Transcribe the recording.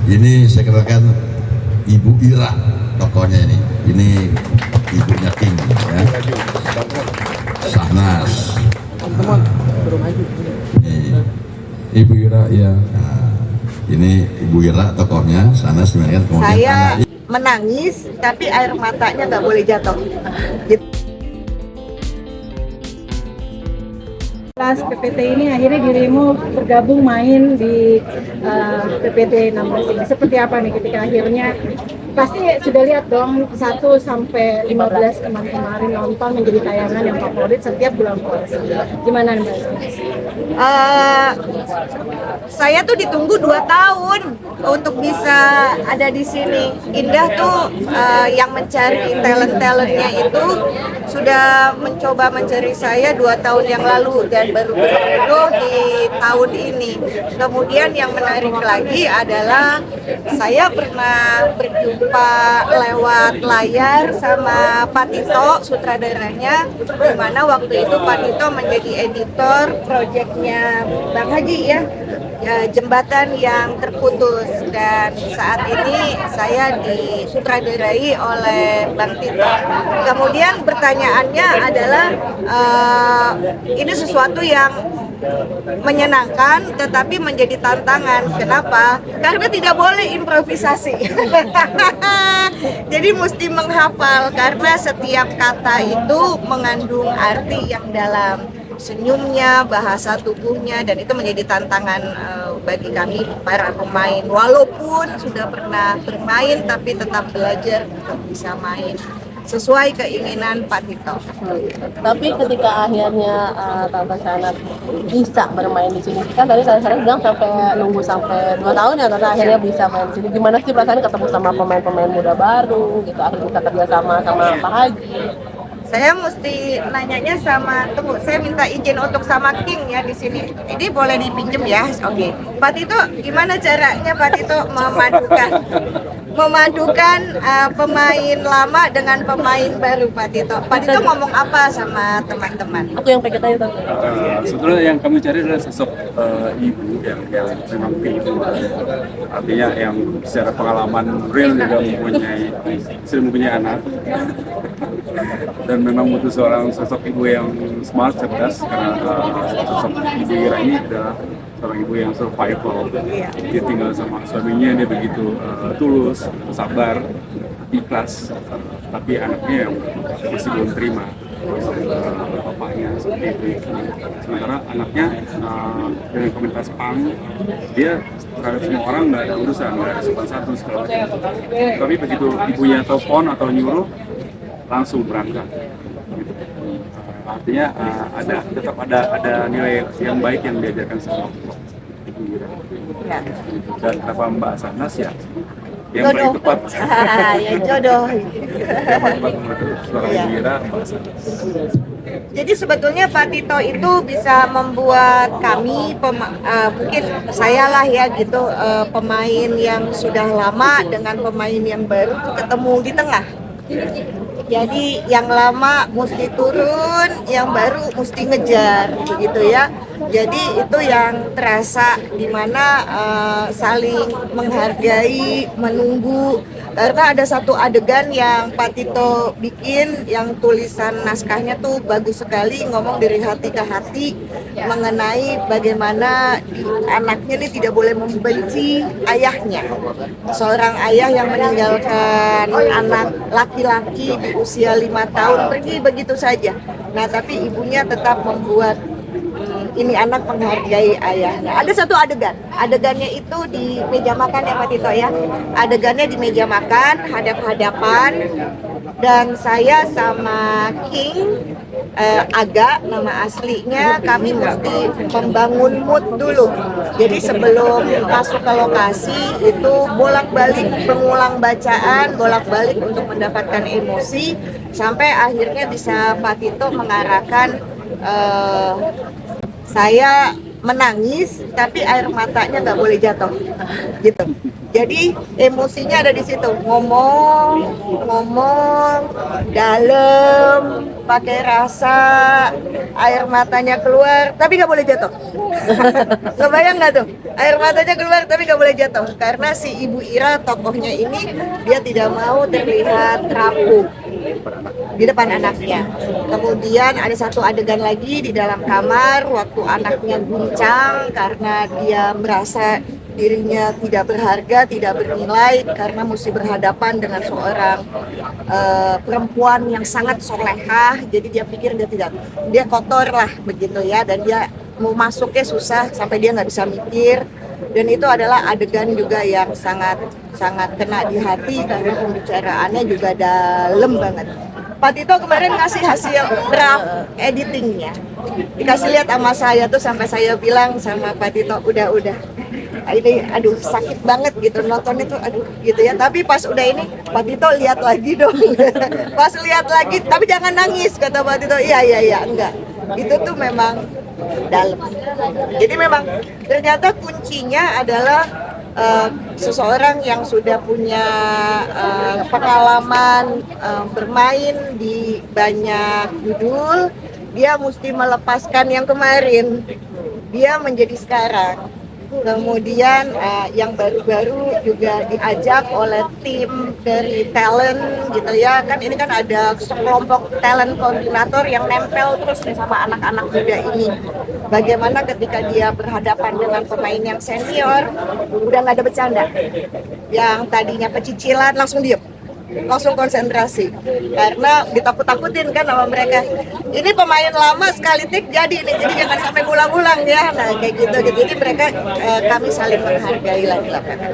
Ini saya kenalkan Ibu Ira tokohnya ini. Ini ibunya King ya. Sahnas. Ini Ibu Ira ya. ini Ibu Ira tokohnya Sahnas. Kemudian saya menangis tapi air matanya nggak boleh jatuh. Kelas PPT ini akhirnya dirimu bergabung main di PPT 16 ini. Seperti apa nih ketika akhirnya pasti sudah lihat dong 1 sampai 15 kemarin nonton menjadi tayangan yang favorit setiap bulan puasa. Gimana Mbak? Saya tuh ditunggu 2 tahun untuk bisa ada di sini. Indah tuh yang mencari talent-talentnya itu sudah mencoba mencari saya 2 tahun yang lalu dan baru berjodoh di tahun ini. Kemudian yang menarik lagi adalah saya pernah berjumpa lewat layar sama Pak Tito, sutradaranya, di mana waktu itu Pak Tito menjadi editor proyeknya Bang Haji ya, jembatan yang terputus, dan saat ini saya disutradarai oleh Bang Tito. Kemudian pertanyaannya adalah ini sesuatu yang menyenangkan tetapi menjadi tantangan. Kenapa? Karena tidak boleh improvisasi. Jadi mesti menghafal karena setiap kata itu mengandung arti yang dalam. Senyumnya, bahasa tubuhnya, dan itu menjadi tantangan bagi kami para pemain. Walaupun sudah pernah bermain tapi tetap belajar untuk bisa main sesuai keinginan Pak Tito. Tapi ketika akhirnya Tante Shana bisa bermain di sini, kan tadi saya bilang nunggu sampai 2 tahun ya Tante akhirnya bisa main di sini. Gimana sih perasaan ketemu sama pemain-pemain muda baru gitu, akhirnya bisa kerja sama Pak Haji? Saya mesti nanyanya sama, tunggu, saya minta izin untuk sama King ya di sini. Ini boleh dipinjem ya? Oke. Pak Tito, gimana caranya Pak Tito memadukan pemain lama dengan pemain baru Pak Tito? Pak Tito ngomong apa sama teman-teman? Aku yang pengen tanya Tante. Sebetulnya yang kami cari adalah sosok ibu yang memang ibu, artinya yang secara pengalaman real juga sudah mempunyai anak, dan memang butuh seorang sosok ibu yang smart, cerdas, karena sosok Ibu Ira ini adalah seorang ibu yang survival. Dia tinggal sama suaminya, dia begitu tulus, sabar, ikhlas, tapi anaknya yang masih belum terima bapaknya seperti itu. Sementara anaknya dengan komunitas punk, dia terhadap semua orang nggak ada urusan, nggak ada sopan satu segala macam. Tapi begitu ibunya telepon atau nyuruh, langsung berangkat. Artinya tetap ada nilai yang baik yang diajarkan sama Ibu Ira. Dan kenapa Mbak Sahnas ya? Yang paling tepat. Ya jodoh. Yang paling tepat menurut seorang Ibu Ira, Mbak Sahnas. Jadi sebetulnya Pak Tito itu bisa membuat kami, mungkin saya lah ya gitu, pemain yang sudah lama dengan pemain yang baru ketemu di tengah. Jadi yang lama mesti turun, yang baru mesti ngejar, begitu ya. Jadi itu yang terasa, dimana saling menghargai, menunggu. Karena ada satu adegan yang Pak Tito bikin, yang tulisan naskahnya tuh bagus sekali, ngomong dari hati ke hati mengenai bagaimana anaknya ini tidak boleh membenci ayahnya. Seorang ayah yang meninggalkan anak laki-laki di usia 5 tahun pergi begitu saja. Nah, tapi ibunya tetap membuat ini anak menghargai ayahnya. Ada satu adegannya itu di meja makan ya Pak Tito ya. Adegannya di meja makan, hadap-hadapan, dan saya sama King, Aga nama aslinya, kami mesti membangun mood dulu. Jadi sebelum masuk ke lokasi itu bolak-balik pengulang bacaan, bolak-balik untuk mendapatkan emosi, sampai akhirnya bisa Pak Tito mengarahkan saya menangis tapi air matanya nggak boleh jatuh gitu. Jadi emosinya ada di situ, ngomong dalam, pakai rasa, air matanya keluar tapi nggak boleh jatuh. Kebayang nggak tuh? Air matanya keluar tapi nggak boleh jatuh karena si Ibu Ira tokohnya ini dia tidak mau terlihat rapuh di depan anaknya. Kemudian ada satu adegan lagi di dalam kamar waktu anaknya guncang karena dia merasa dirinya tidak berharga, tidak bernilai karena mesti berhadapan dengan seorang perempuan yang sangat solehah. Jadi dia pikir dia kotor lah begitu ya, dan dia mau masuknya susah sampai dia nggak bisa mikir. Dan itu adalah adegan juga yang sangat kena di hati karena pembicaraannya juga dalam banget. Pak Tito kemarin ngasih hasil draft editingnya, dikasih lihat sama saya tuh, sampai saya bilang sama Pak Tito udah ini aduh sakit banget gitu nonton itu, aduh gitu ya. Tapi pas udah ini Pak Tito lihat lagi dong. Pas lihat lagi tapi jangan nangis kata Pak Tito. Iya enggak, itu tuh memang dalam. Jadi memang ternyata kuncinya adalah seseorang yang sudah punya pengalaman bermain di banyak judul, dia mesti melepaskan yang kemarin, dia menjadi sekarang. Kemudian yang baru-baru juga diajak oleh tim dari talent gitu ya, kan ini kan ada sekelompok talent koordinator yang nempel terus nih sama anak-anak muda ini. Bagaimana ketika dia berhadapan dengan pemain yang senior, udah nggak ada bercanda, yang tadinya pecicilan langsung diem, langsung konsentrasi karena ditakut-takutin kan sama mereka. Ini pemain lama sekali tik jadi nih, jadi jangan sampai ulang-ulang ya. Nah kayak gitu. Jadi mereka kami saling menghargai lah di lapangan.